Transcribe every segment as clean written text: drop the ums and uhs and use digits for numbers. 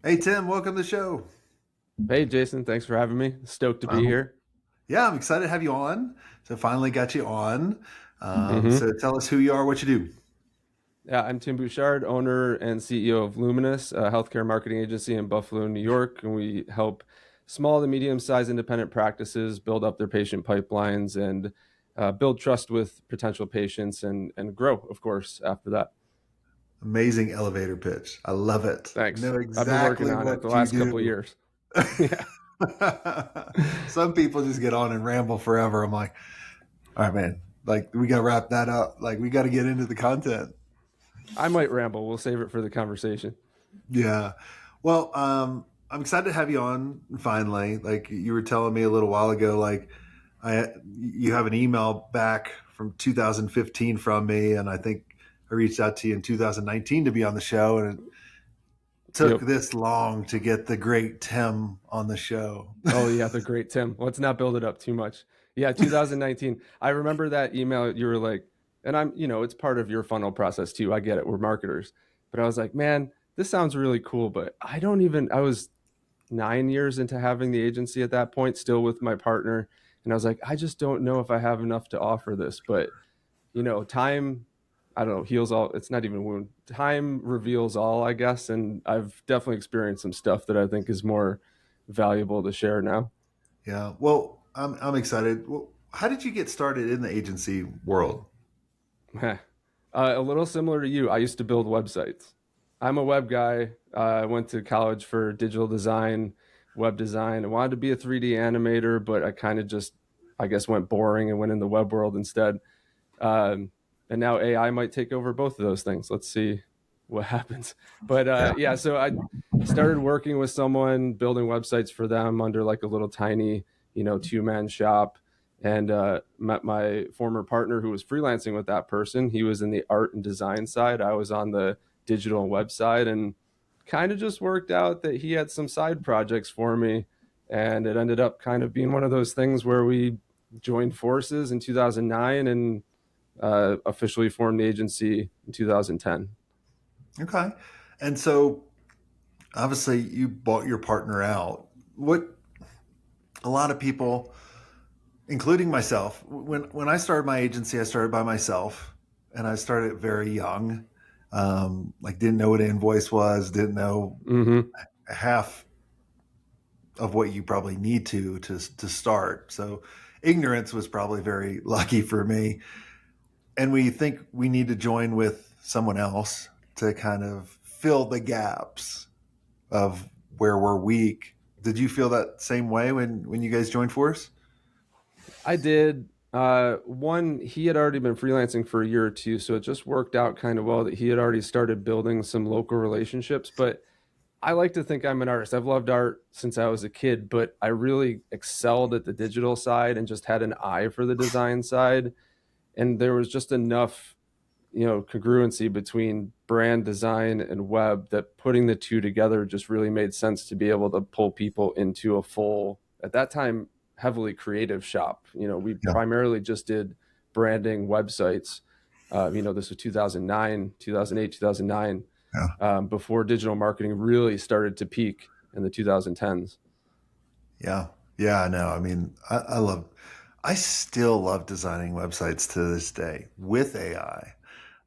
Hey Tim, welcome to the show. Hey, Jason, thanks for having me. Stoked to be Um, here. yeah, I'm excited to have you on. So finally got you on. hmm So tell us who you are, what you do. Yeah, I'm Tim Bouchard, owner and CEO of Luminous, a healthcare marketing agency in Buffalo, New York, and we help small to medium-sized independent practices build up their patient pipelines and build trust with potential patients and grow, of course, after that. Amazing elevator pitch. I love it. Thanks. Know I've been working exactly on it the what you last couple of do. years. Yeah, Some people just get on and ramble forever. I'm like, all right, man. Like we got to wrap that up. Like we got to get into the content. I might ramble. We'll save it for the conversation. Yeah. Well, I'm excited to have you on finally. Like you were telling me a little while ago, like you have an email back from 2015 from me, and I think I reached out to you in 2019 to be on the show, and it took Yep. this long to get the great Tim on the show. Oh yeah, the great Tim. Let's not build it up too much. Yeah, 2019. I remember that email you were like, and it's part of your funnel process too. I get it. We're marketers. But I was like, man, this sounds really cool, but I was 9 years into having the agency at that point, still with my partner, and I was like, I just don't know if I have enough to offer this, but time, I don't know, heals all. It's not even a wound. Time reveals all, I guess. And I've definitely experienced some stuff that I think is more valuable to share now. Yeah. Well, I'm excited. Well, how did you get started in the agency world? A little similar to you, I used to build websites. I'm a web guy. I went to college for digital design, web design. I wanted to be a 3D animator, but I kind of just, I guess, went boring and went in the web world instead. Um, and now AI might take over both of those things. Let's see what happens. But Yeah. yeah, so I started working with someone, building websites for them under like a little tiny, two-man shop. And met my former partner who was freelancing with that person. He was in the art and design side. I was on the digital and web side, and kind of just worked out that he had some side projects for me. And it ended up kind of being one of those things where we joined forces in 2009 and officially formed the agency in 2010. Okay. And so obviously you bought your partner out. What a lot of people, including myself, when I started my agency, I started by myself, and I started very young. Like didn't know what an invoice was, didn't know hmm half of what you probably need to start. So ignorance was probably very lucky for me. And we think we need to join with someone else to kind of fill the gaps of where we're weak. Did you feel that same way when you guys joined force? I did. One, he had already been freelancing for a year or two, so it just worked out kind of well that he had already started building some local relationships. But I like to think I'm an artist. I've loved art since I was a kid, but I really excelled at the digital side and just had an eye for the design side. And there was just enough, congruency between brand design and web that putting the two together just really made sense to be able to pull people into a full, at that time, heavily creative shop. We Yeah. primarily just did branding websites. This was 2009, 2008, 2009, Yeah. before digital marketing really started to peak in the 2010s. Yeah. Yeah, I know. I mean, I still love designing websites to this day with AI.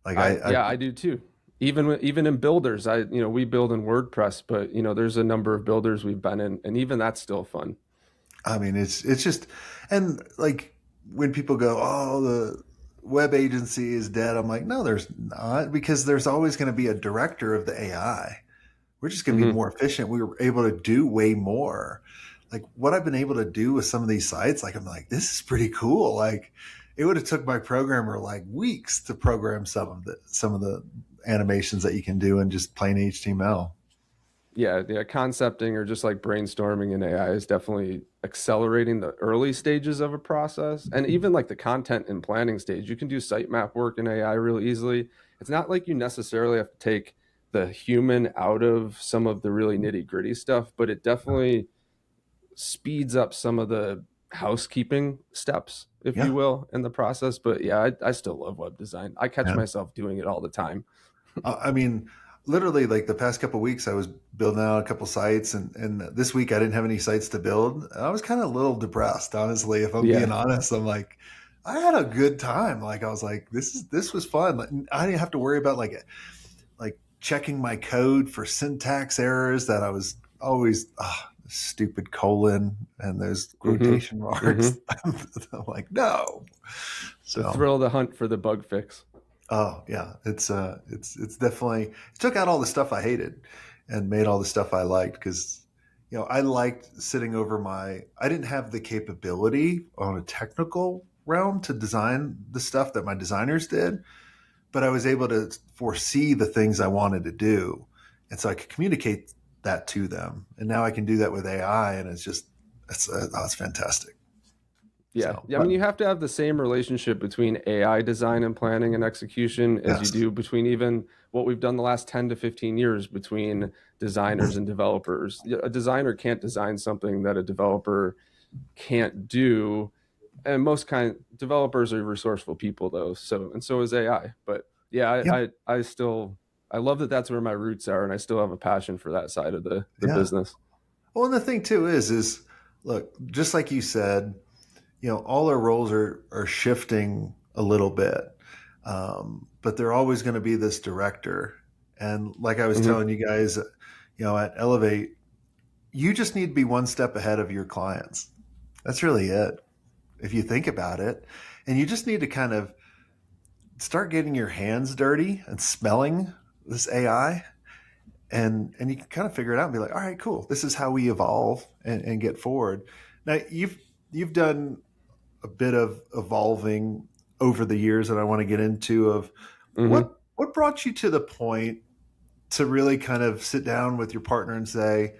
Like Yeah, I do too. Even in builders, we build in WordPress, but there's a number of builders we've been in, and even that's still fun. I mean, it's just, and like when people go, oh, the web agency is dead. I'm like, no, there's not, because there's always going to be a director of the AI. We're just going to be hmm more efficient. We were able to do way more. Like what I've been able to do with some of these sites, like I'm like, this is pretty cool. Like it would have took my programmer like weeks to program some of the animations that you can do in just plain HTML. Yeah, concepting or just like brainstorming in AI is definitely accelerating the early stages of a process, and even like the content and planning stage. You can do sitemap work in AI really easily. It's not like you necessarily have to take the human out of some of the really nitty gritty stuff, but it definitely speeds up some of the housekeeping steps, if you Yeah. will, in the process. But yeah, I still love web design. I catch Yeah. myself doing it all the time. I mean, literally like the past couple of weeks I was building out a couple sites, and this week I didn't have any sites to build. I was kind of a little depressed, honestly, if I'm being Yeah. honest. I'm like, I had a good time. Like I was like, this was fun. Like, I didn't have to worry about like checking my code for syntax errors that I was always stupid colon and those Mm-hmm. quotation marks. Mm-hmm. I'm like, no. The So thrill of the hunt for the bug fix. oh yeah, it's definitely it took out all the stuff I hated and made all the stuff I liked because I liked sitting over my I didn't have the capability on a technical realm to design the stuff that my designers did, but I was able to foresee the things I wanted to do, and so I could communicate that to them. And now I can do that with AI, and it's fantastic. Yeah. So, Yeah. I but mean, you have to have the same relationship between AI design and planning and execution as you yes, do between even what we've done the last 10 to 15 years between designers and developers. A designer can't design something that a developer can't do. And most developers are resourceful people though. So, and so is AI. But yeah, yeah, I still, I love that that's where my roots are. And I still have a passion for that side of the yeah. business. Well, and the thing too is look, just like you said, all our roles are shifting a little bit, but they're always going to be this director. And like I was Hmm. telling you guys, at Elevate, you just need to be one step ahead of your clients. That's really it, if you think about it. And you just need to kind of start getting your hands dirty and smelling this AI, and you can kind of figure it out and be like, all right, cool. This is how we evolve and get forward. Now you've done a bit of evolving over the years that I want to get into of Hmm. what brought you to the point to really kind of sit down with your partner and say,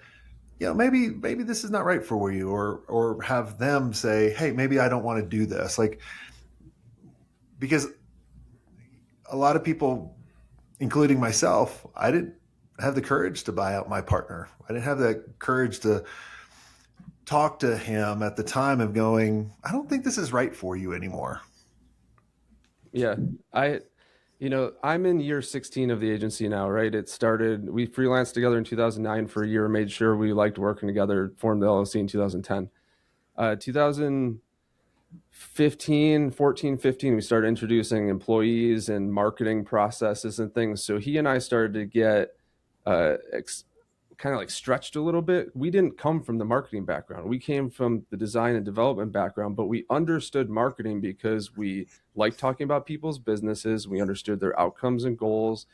maybe this is not right for you, or have them say, hey, maybe I don't want to do this. Like, because a lot of people, including myself, I didn't have the courage to buy out my partner. I didn't have the courage to talk to him at the time of going, I don't think this is right for you anymore. Yeah. I, I'm in year 16 of the agency now, right? It started, we freelanced together in 2009 for a year, made sure we liked working together, formed the LLC in 2010. 2015, 14, 15, we started introducing employees and marketing processes and things. So he and I started to get uh, kind of like stretched a little bit. We didn't come from the marketing background. We came from the design and development background, but we understood marketing because we liked talking about people's businesses. We understood their outcomes and goals,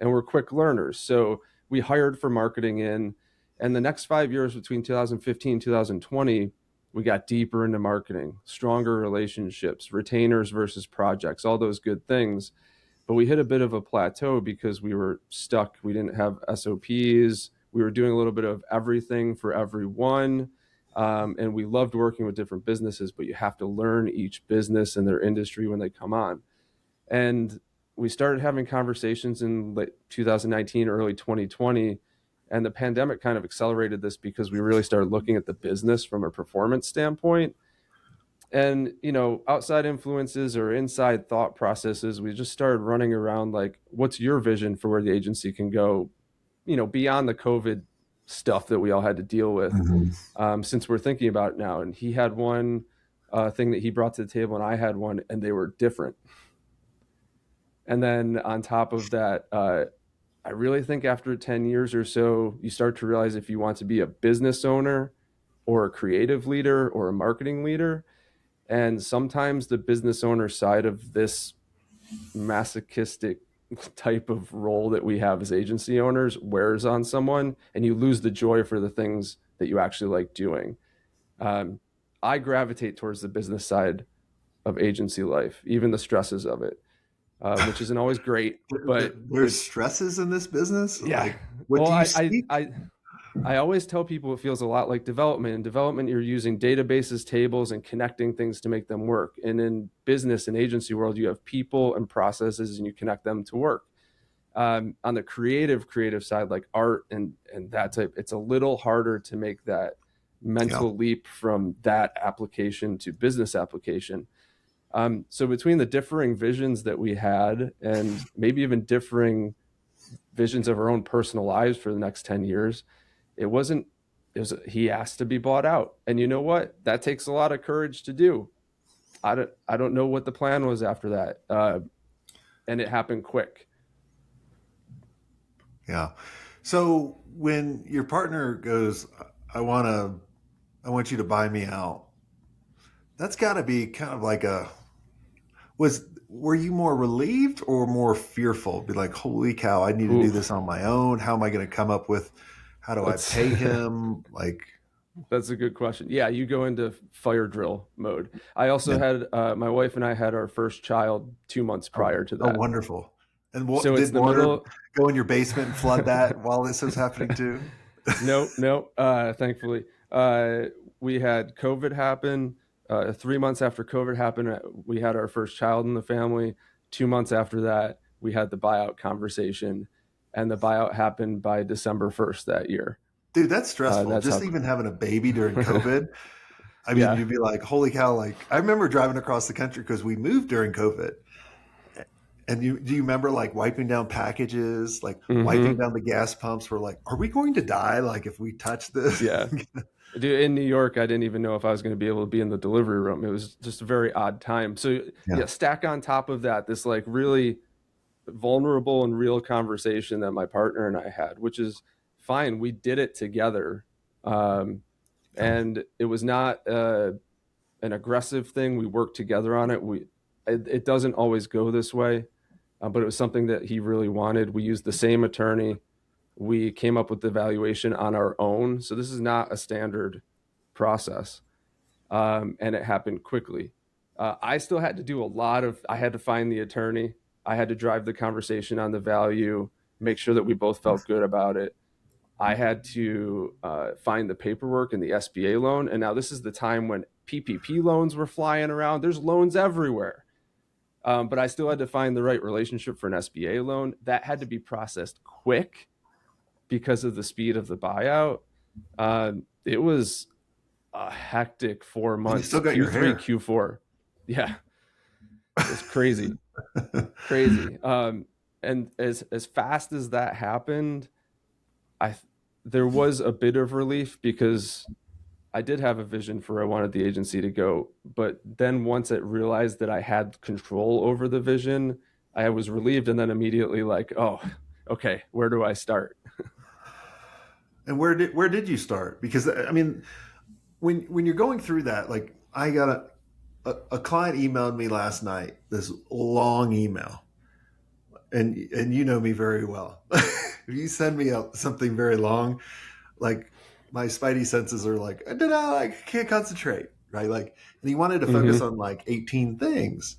and we're quick learners. So we hired for marketing in, and the next 5 years between 2015 and 2020, we got deeper into marketing, stronger relationships, retainers versus projects, all those good things. But we hit a bit of a plateau because we were stuck. We didn't have SOPs. We were doing a little bit of everything for everyone. And we loved working with different businesses, but you have to learn each business and their industry when they come on. And we started having conversations in late 2019, early 2020. And the pandemic kind of accelerated this because we really started looking at the business from a performance standpoint. And outside influences or inside thought processes, we just started running around like, what's your vision for where the agency can go, beyond the COVID stuff that we all had to deal with, Mm-hmm. since we're thinking about it now. And he had one thing that he brought to the table and I had one, and they were different. And then on top of that, I really think after 10 years or so, you start to realize if you want to be a business owner or a creative leader or a marketing leader. And sometimes the business owner side of this masochistic type of role that we have as agency owners wears on someone, and you lose the joy for the things that you actually like doing. Um, I gravitate towards the business side of agency life, even the stresses of it, which isn't always great, but There's it's, stresses in this business. yeah. Like, what Well, do you see? I always tell people it feels a lot like development. In development, you're using databases, tables, and connecting things to make them work. And in business and agency world, you have people and processes, and you connect them to work. On the creative side, like art and that type, it's a little harder to make that Yeah, mental leap from that application to business application. So between the differing visions that we had, and maybe even differing visions of our own personal lives for the next 10 years. It wasn't, he asked to be bought out. And you know what? That takes a lot of courage to do. I don't know what the plan was after that. And it happened quick. Yeah. So when your partner goes, I want to, I want you to buy me out, that's got to be kind of like were you more relieved or more fearful? Be like, holy cow, I need to do Ooh, this on my own. How am I going to come up with, how do I that's pay him? Like, that's a good question. Yeah, you go into fire drill mode. I also yeah. had my wife and I had our first child 2 months Oh, prior to oh, that. wonderful. And So it's did the water middle. go in your basement and flood that while this was happening too? No, no. Thankfully, we had COVID happen. 3 months after COVID happened, we had our first child in the family. 2 months after that, we had the buyout conversation, and the buyout happened by December 1st that year. Dude, that's stressful. That's Just how. even having a baby during COVID. I mean, Yeah. you'd be like, holy cow. Like, I remember driving across the country because we moved during COVID. And do you remember like wiping down packages, like wiping Hmm. down the gas pumps? We're like, are we going to die? Like, if we touch this? Yeah. Dude, in New York, I didn't even know if I was going to be able to be in the delivery room. It was just a very odd time. So, Yeah. yeah, stack on top of that this like really vulnerable and real conversation that my partner and I had, which is fine. We did it together. Um, Yeah. and it was not an aggressive thing. We worked together on it. It doesn't always go this way, but it was something that he really wanted. We used the same attorney. We came up with the valuation on our own. So this is not a standard process. And it happened quickly. I still had to do a lot of, I had to find the attorney. I had to drive the conversation on the value, make sure that we both felt good about it. I had to find the paperwork and the SBA loan. And now this is the time when PPP loans were flying around. There's loans everywhere. But I still had to find the right relationship for an SBA loan. That had to be processed quick because of the speed of the buyout. It was a hectic four And you months, still got your Q3, hair. Q4. Yeah, it was crazy, crazy. And as fast as that happened, I there was a bit of relief because I did have a vision for where I wanted the agency to go. But then once I realized that I had control over the vision, I was relieved and then immediately like, oh, okay, where do I start? And where did you start? Because I mean, when you're going through that, like I got a client emailed me last night, this long email, and you know me very well. If you send me something very long, like my spidey senses are like, I don't know, I can't concentrate, right? Like, and he wanted to focus Mm-hmm. on like 18 things.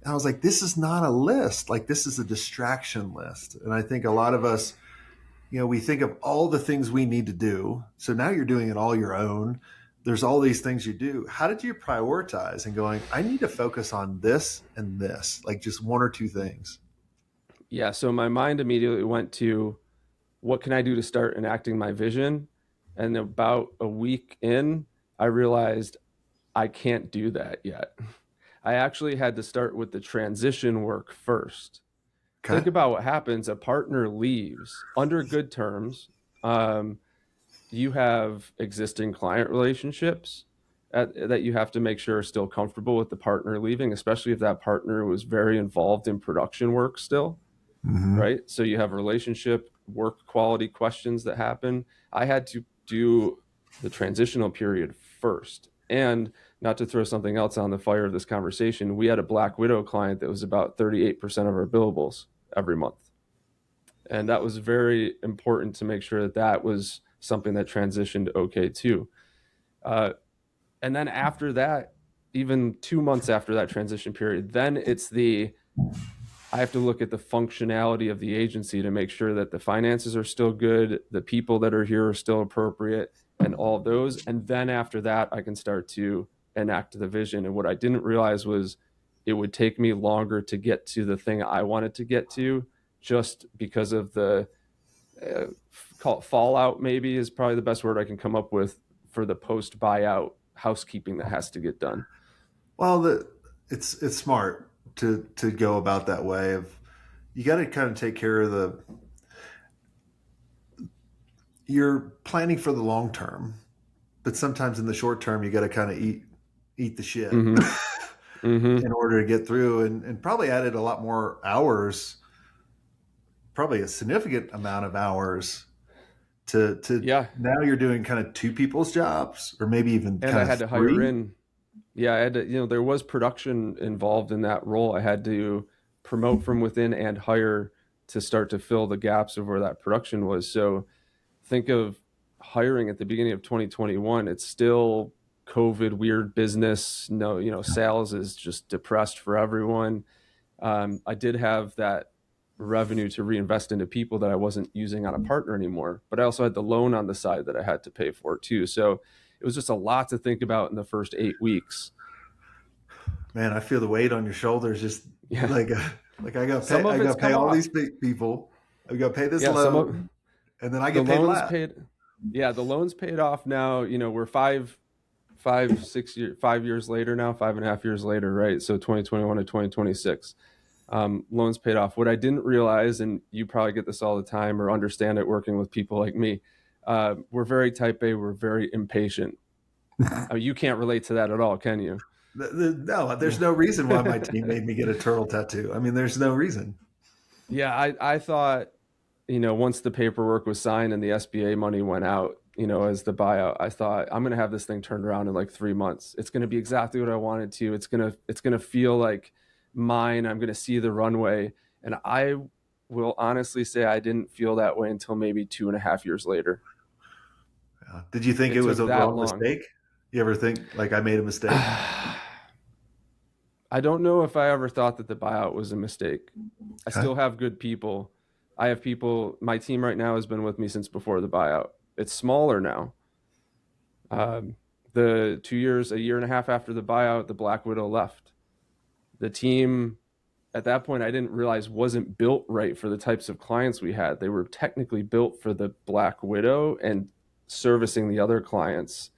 And I was like, this is not a list. Like, this is a distraction list. And I think a lot of us, we think of all the things we need to do. So now you're doing it all your own. There's all these things you do. How did you prioritize and going, I need to focus on this and this, like just one or two things? Yeah, so my mind immediately went to what can I do to start enacting my vision? And about a week in, I realized I can't do that yet. I actually had to start with the transition work first. Okay. Think about what happens. A partner leaves under good terms. Um, you have existing client relationships that you have to make sure are still comfortable with the partner leaving, especially if that partner was very involved in production work still, Mm-hmm. right? So you have relationship, work quality questions that happen. I had to do the transitional period first. And not to throw something else on the fire of this conversation, we had a Black Widow client that was about 38% of our billables every month. And that was very important to make sure that that was something that transitioned okay too. Uh, and then after that, even 2 months after that transition period, then it's the I have to look at the functionality of the agency to make sure that the finances are still good, the people that are here are still appropriate, and all of those. And then after that, I can start to enact the vision. And what I didn't realize was it would take me longer to get to the thing I wanted to get to just because of the uh, call it fallout, maybe is probably the best word I can come up with for the post buyout housekeeping that has to get done. Well, it's smart to go about that way of you got to kind of take care of you're planning for the long term, but sometimes in the short term, you got to kind of eat the shit Mm-hmm. Mm-hmm. in order to get through, and probably added a lot more hours, probably a significant amount of hours to Yeah. now you're doing kind of two people's jobs or maybe even And kind I of had to hire three. in. Yeah, I had to, there was production involved in that role. I had to promote from within and hire to start to fill the gaps of where that production was. So think of hiring at the beginning of 2021. It's still COVID, weird business. No, sales is just depressed for everyone. I did have that revenue to reinvest into people that I wasn't using on a partner anymore, but I also had the loan on the side that I had to pay for too. So it was just a lot to think about in the first 8 weeks. Man, I feel the weight on your shoulders. Just Yeah, like like I got to pay. some I of got it's to pay come all off. these people. I got to pay this Yeah, some of loan, and then I the get paid loans last. paid. Yeah, the loans paid off now. We're 5 years later now, 5.5 years later, right? So 2021 to 2026. Loans paid off. What I didn't realize, and you probably get this all the time or understand it working with people like me, we're very type A, we're very impatient. You can't relate to that at all, can you? No, there's Yeah. no reason why my team made me get a turtle tattoo. I mean, there's no reason. Yeah, I thought, once the paperwork was signed and the SBA money went out, as the buyout, I thought I'm going to have this thing turned around in like 3 months. It's going to be exactly what I wanted to. It's going to feel like mine. I'm going to see the runway. And I will honestly say I didn't feel that way until maybe 2.5 years later. Did you think It it was took a that wrong long. mistake? You ever think like I made a mistake? I don't know if I ever thought that the buyout was a mistake. I Okay. still have good people. I have people, my team right now has been with me since before the buyout. It's smaller now. Um, the 2 years, a year and a half after the buyout, the Black Widow left. The team at that point I didn't realize wasn't built right for the types of clients we had. They were technically built for the Black Widow and servicing the other clients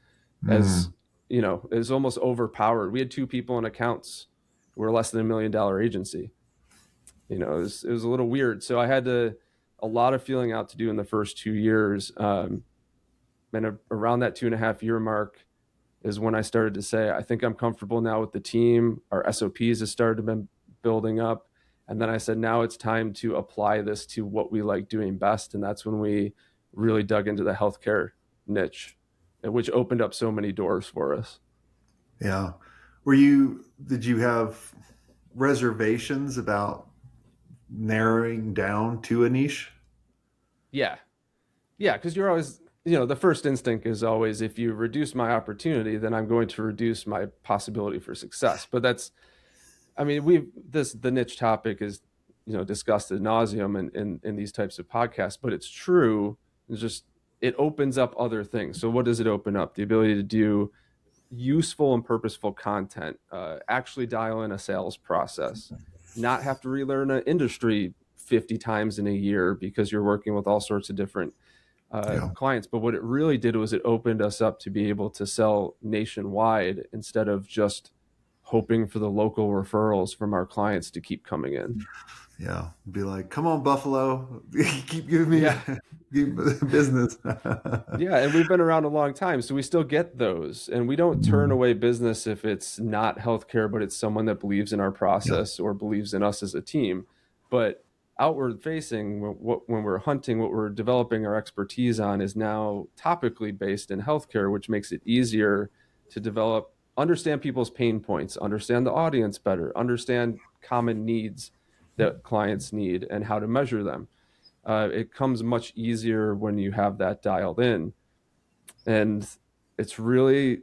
as, Mm, it was almost overpowered. We had two people in accounts. We're less than $1 million agency. It was a little weird. So I had a lot of feeling out to do in the first 2 years. And around that 2.5 year mark is when I started to say, I think I'm comfortable now with the team. Our SOPs has started to been building up. And then I said, now it's time to apply this to what we like doing best. And that's when we really dug into the healthcare niche, which opened up so many doors for us. yeah. Did you have reservations about narrowing down to a niche? Yeah. Yeah. Cause you're always, the first instinct is always if you reduce my opportunity, then I'm going to reduce my possibility for success. But I mean, the niche topic is, discussed ad nauseum in these types of podcasts, but it's true. It's just, it opens up other things. So what does it open up? The ability to do useful and purposeful content, actually dial in a sales process, not have to relearn an industry 50 times in a year because you're working with all sorts of different Yeah. clients. But what it really did was it opened us up to be able to sell nationwide instead of just hoping for the local referrals from our clients to keep coming in. Yeah. Be like, come on, Buffalo. Keep giving me Yeah. keep business. Yeah. And we've been around a long time. So we still get those. And we don't turn away business if it's not healthcare, but it's someone that believes in our Yeah. process or believes in us as a team. But outward facing, when we're hunting, what we're developing our expertise on is now topically based in healthcare, which makes it easier to develop, understand people's pain points, understand the audience better, understand common needs that clients need and how to measure them. It comes much easier when you have that dialed in. And it's really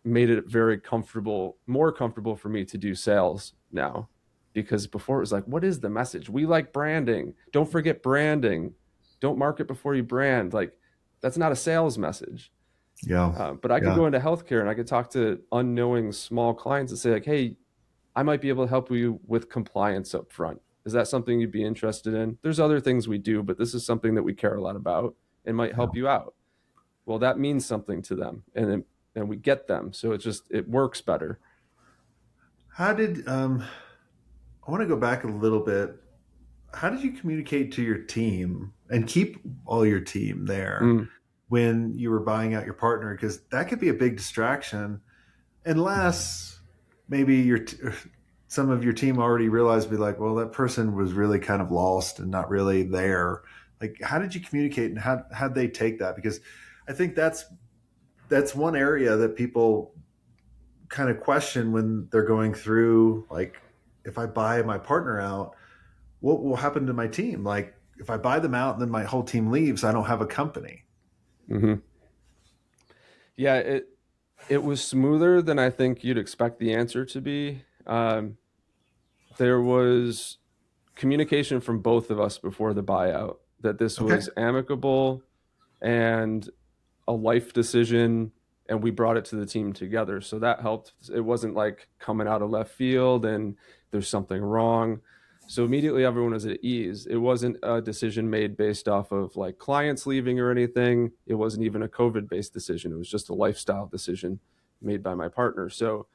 made it very comfortable, more comfortable for me to do sales now. Because before it was like, what is the message? We like branding. Don't forget branding. Don't market before you brand. Like, that's not a sales message. Yeah. But I could Yeah. go into healthcare and I could talk to unknowing small clients and say, like, hey, I might be able to help you with compliance up front. Is that something you'd be interested in? There's other things we do, but this is something that we care a lot about and might Yeah. help you out. Well, that means something to them, and we get them. So it works better. How did I want to go back a little bit. How did you communicate to your team and keep all your team there Mm, when you were buying out your partner, because that could be a big distraction unless maybe some of your team already realized, be like, well, that person was really kind of lost and not really there. Like, how did you communicate, and how'd they take that? Because I think that's one area that people kind of question when they're going through, like, if I buy my partner out, what will happen to my team? Like, if I buy them out and then my whole team leaves, I don't have a company. hmm Yeah, it was smoother than I think you'd expect the answer to be. There was communication from both of us before the buyout that this Okay. was amicable and a life decision, and we brought it to the team together. So that helped. It wasn't like coming out of left field and there's something wrong. So immediately everyone was at ease. It wasn't a decision made based off of like clients leaving or anything. It wasn't even a COVID based decision. It was just a lifestyle decision made by my partner. So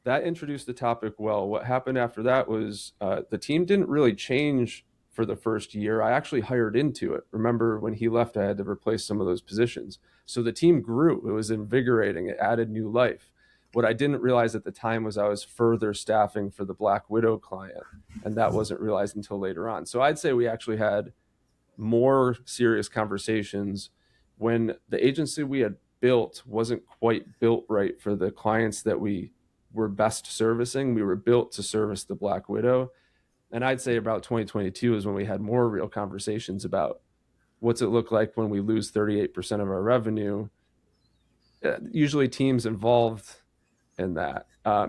that introduced the topic well. What happened after that was the team didn't really change for the first year. I actually hired into it. Remember when he left, I had to replace some of those positions. So the team grew. It was invigorating. It added new life. What I didn't realize at the time was I was further staffing for the Black Widow client, and that wasn't realized until later on. So I'd say we actually had more serious conversations when the agency we had built wasn't quite built right for the clients that we were best servicing. We were built to service the Black Widow. And I'd say about 2022 is when we had more real conversations about what's it look like when we lose 38% of our revenue. Usually teams involved in that. Yeah.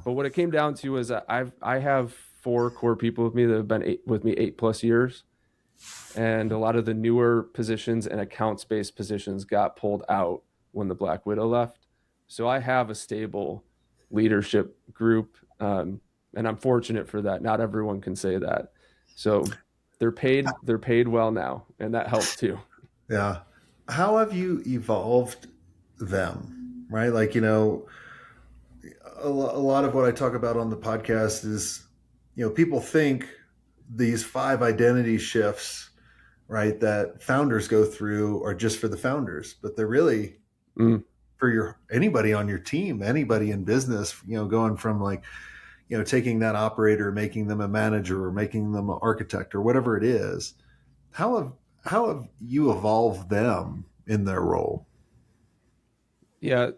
But what it came down to is I have four core people with me that have been with me 8+ years, and a lot of the newer positions and accounts based positions got pulled out when the Black Widow left. So I have a stable leadership group, and I'm fortunate for that. Not everyone can say that. So they're paid well now, and that helped too. Yeah. How have you evolved them? Right? Like, a lot of what I talk about on the podcast is, people think these 5 identity shifts, right, that founders go through are just for the founders, but they're really Mm, for your anybody on your team, anybody in business, going from, like, taking that operator, making them a manager or making them an architect or whatever it is. How have how have you evolved them in their role? yeah,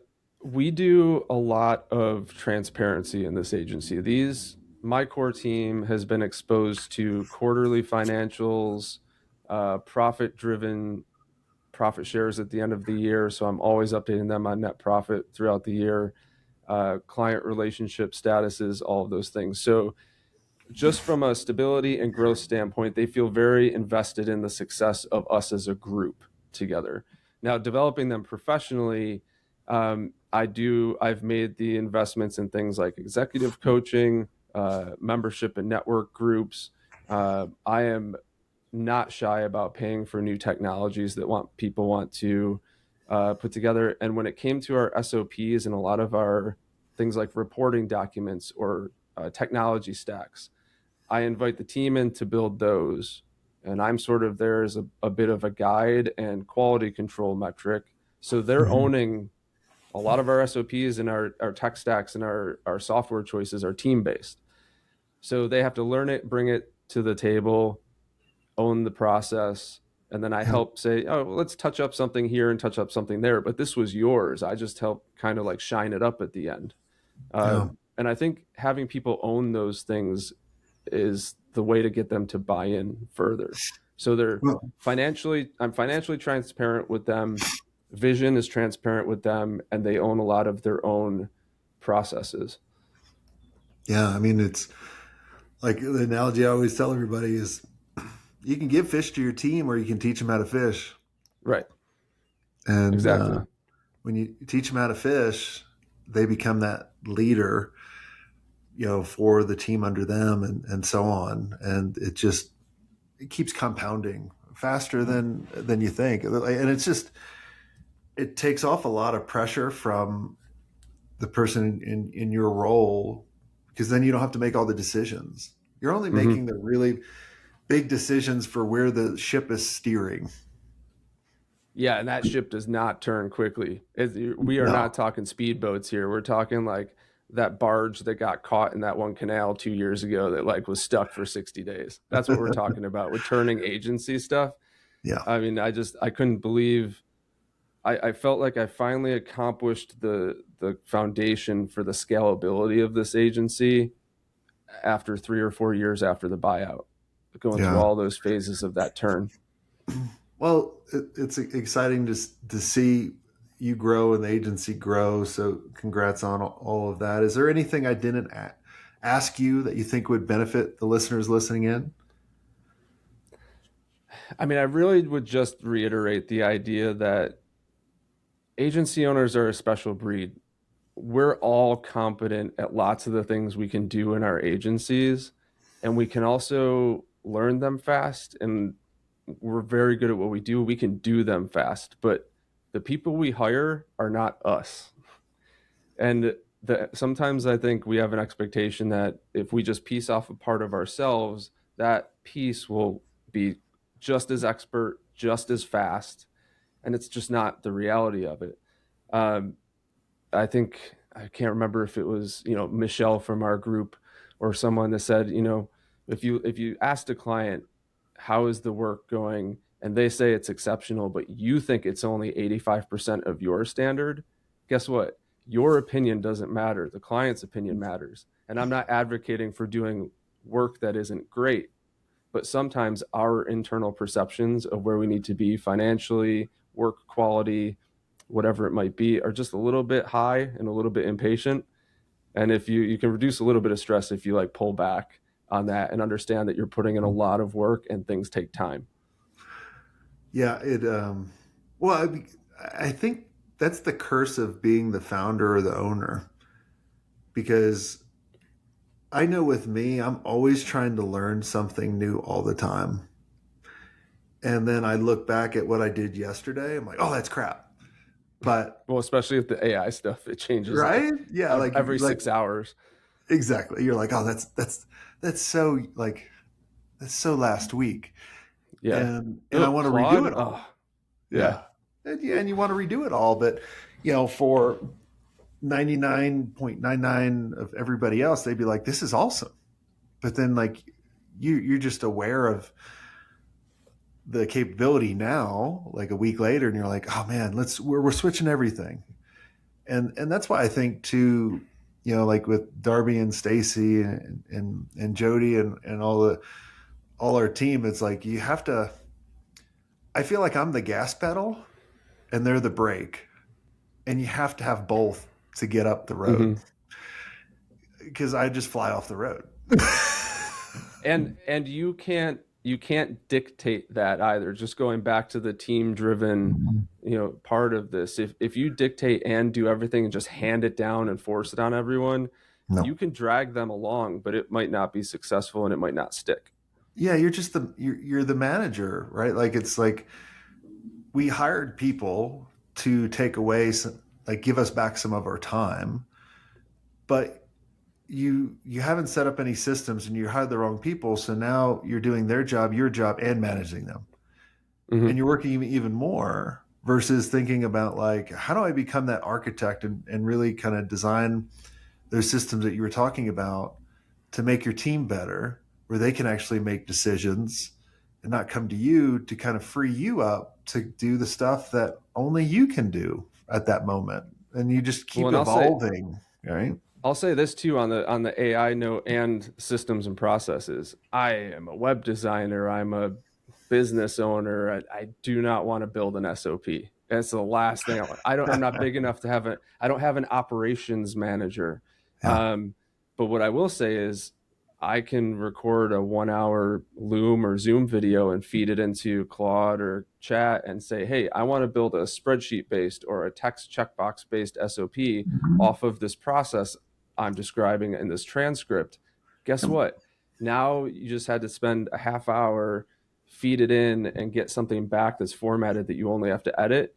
we do a lot of transparency in this agency. These My core team has been exposed to quarterly financials, profit driven profit shares at the end of the year. So I'm always updating them on net profit throughout the year, client relationship statuses, all of those things. So just from a stability and growth standpoint, they feel very invested in the success of us as a group together. Now, developing them professionally, I've made the investments in things like executive coaching, membership and network groups. I am not shy about paying for new technologies that people want to put together. And when it came to our SOPs and a lot of our things like reporting documents or technology stacks, I invite the team in to build those. And I'm sort of there as a bit of a guide and quality control metric. So they're Mhm. owning a lot of our SOPs and our tech stacks and our software choices are team based. So they have to learn it, bring it to the table, own the process, and then I Yeah. help say, oh, well, let's touch up something here and touch up something there. But this was yours. I just help kind of like shine it up at the end. Yeah. And I think having people own those things is the way to get them to buy in further. So Well, I'm financially transparent with them. Vision is transparent with them, and they own a lot of their own processes. yeah. I mean, it's like the analogy I always tell everybody is, you can give fish to your team or you can teach them how to fish. Right. And Exactly. when you teach them how to fish, they become that leader, for the team under them, and so on. And it keeps compounding faster than you think. And it takes off a lot of pressure from the person in your role, because then you don't have to make all the decisions. You're only hmm making the really big decisions for where the ship is steering. Yeah, and that ship does not turn quickly. We are not No. talking speedboats here. We're talking like that barge that got caught in that one canal 2 years ago that like was stuck for 60 days. That's what we're talking about with turning agency stuff. Yeah. I mean, I couldn't believe I felt like I finally accomplished the foundation for the scalability of this agency after 3 or 4 years after the buyout, going through Yeah. all those phases of that turn. Well, it's exciting to see you grow and the agency grow. So, congrats on all of that. Is there anything I didn't ask you that you think would benefit the listeners listening in? I mean, I really would just reiterate the idea that agency owners are a special breed. We're all competent at lots of the things we can do in our agencies, and we can also learn them fast. And we're very good at what we do. We can do them fast, but the people we hire are not us. And sometimes I think we have an expectation that if we just piece off a part of ourselves, that piece will be just as expert, just as fast, and it's just not the reality of it. Um, I think I can't remember if it was Michelle from our group or someone that said if you asked a client how is the work going and they say it's exceptional but you think it's only 85% of your standard, guess what? Your opinion doesn't matter. The client's opinion matters. And I'm not advocating for doing work that isn't great, but sometimes our internal perceptions of where we need to be financially, work quality, whatever it might be, are just a little bit high and a little bit impatient. And if you can reduce a little bit of stress if you like pull back on that and understand that you're putting in a lot of work and things take time. Yeah, well, I think that's the curse of being the founder or the owner, because I know with me, I'm always trying to learn something new all the time. And then I look back at what I did yesterday. I'm like, oh, that's crap. But Well, especially with the AI stuff, it changes right, yeah, every like 6 hours. exactly. You're like, oh, that's so like that's so last week, Yeah. and I Oh, want to redo Claude. it Oh, all. yeah. Yeah, and you want to redo it all, but for 99.99 of everybody else, they'd be like, this is awesome. But then like you're just aware of the capability now, like a week later, and you're like, oh man, we're switching everything. And that's why I think too, like with Darby and Stacy and Jody and all our team, it's like you have to. I feel like I'm the gas pedal and they're the brake, and you have to have both to get up the road, Hmm. because I just fly off the road. And you can't dictate that either. Just going back to the team driven part of this, if you dictate and do everything and just hand it down and force it on everyone, you No. can drag them along, but it might not be successful and it might not stick. Yeah, you're the manager, right? Like it's like we hired people to take away some, like give us back some of our time, but you haven't set up any systems and you hired the wrong people, so now you're doing their job, your job, and managing them, and Hmm. you're working even more versus thinking about like how do I become that architect and really kind of design those systems that you were talking about to make your team better, where they can actually make decisions and not come to you to kind of free you up to do the stuff that only you can do at that moment. And you just Well, keep and evolving, right? I'll say this too on the AI note and systems and processes. I am a web designer. I'm a business owner. I do not want to build an SOP. That's the last thing I want. I'm not big enough to have I don't have an operations manager. Yeah. Um, but what I will say is I can record a 1 hour Loom or Zoom video and feed it into Claude or chat and say, hey, I want to build a spreadsheet based or a text checkbox based SOP off of this process I'm describing in this transcript. Guess what? Now you just had to spend a half hour, feed it in, and get something back that's formatted that you only have to edit.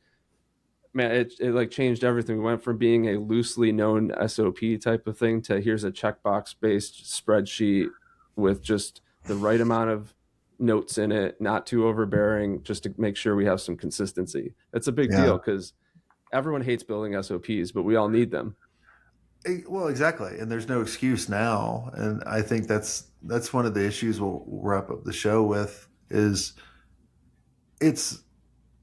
Man, it like changed everything. We went from being a loosely known SOP type of thing to here's a checkbox based spreadsheet with just the right amount of notes in it, not too overbearing, just to make sure we have some consistency. It's a big Yeah. deal because everyone hates building SOPs, but we all need them. Well, exactly. And there's no excuse now. And I think that's one of the issues we'll wrap up the show with is it's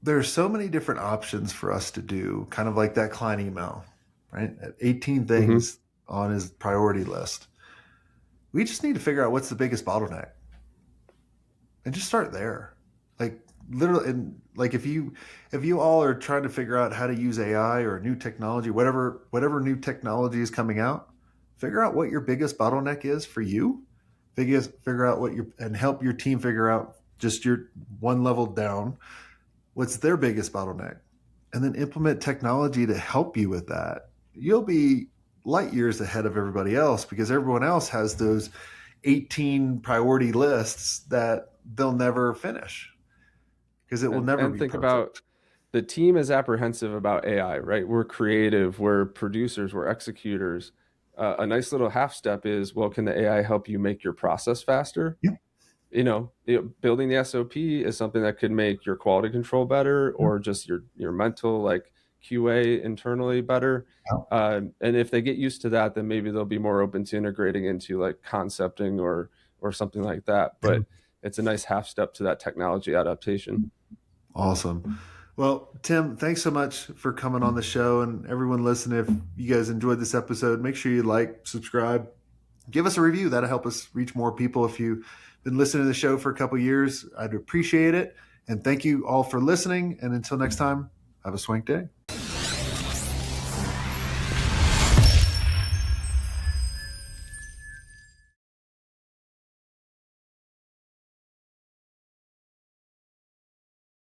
there's so many different options for us to do, kind of like that client email, right? 18 Mm-hmm. things on his priority list. We just need to figure out what's the biggest bottleneck and just start there. Like literally, and like if you all are trying to figure out how to use AI or new technology, whatever new technology is coming out, figure out what your biggest bottleneck is for you. Figure out what your and help your team figure out just your one level down what's their biggest bottleneck, and then implement technology to help you with that. You'll be light years ahead of everybody else because everyone else has those 18 priority lists that they'll never finish because it will never And be think about perfect. the team is apprehensive about AI, right? We're creative, we're producers, we're executors. A nice little half step is, well, can the AI help you make your process faster? Yeah. Building the SOP is something that could make your quality control better, or just your mental like QA internally better. And if they get used to that, then maybe they'll be more open to integrating into like concepting or something like that. Yeah. But it's a nice half step to that technology adaptation. Awesome. Well, Tim, thanks so much for coming on the show. And everyone listening, if you guys enjoyed this episode, make sure you like, subscribe, give us a review. That'll help us reach more people. If you've been listening to the show for a couple of years, I'd appreciate it. And thank you all for listening. And until next time, have a swank day.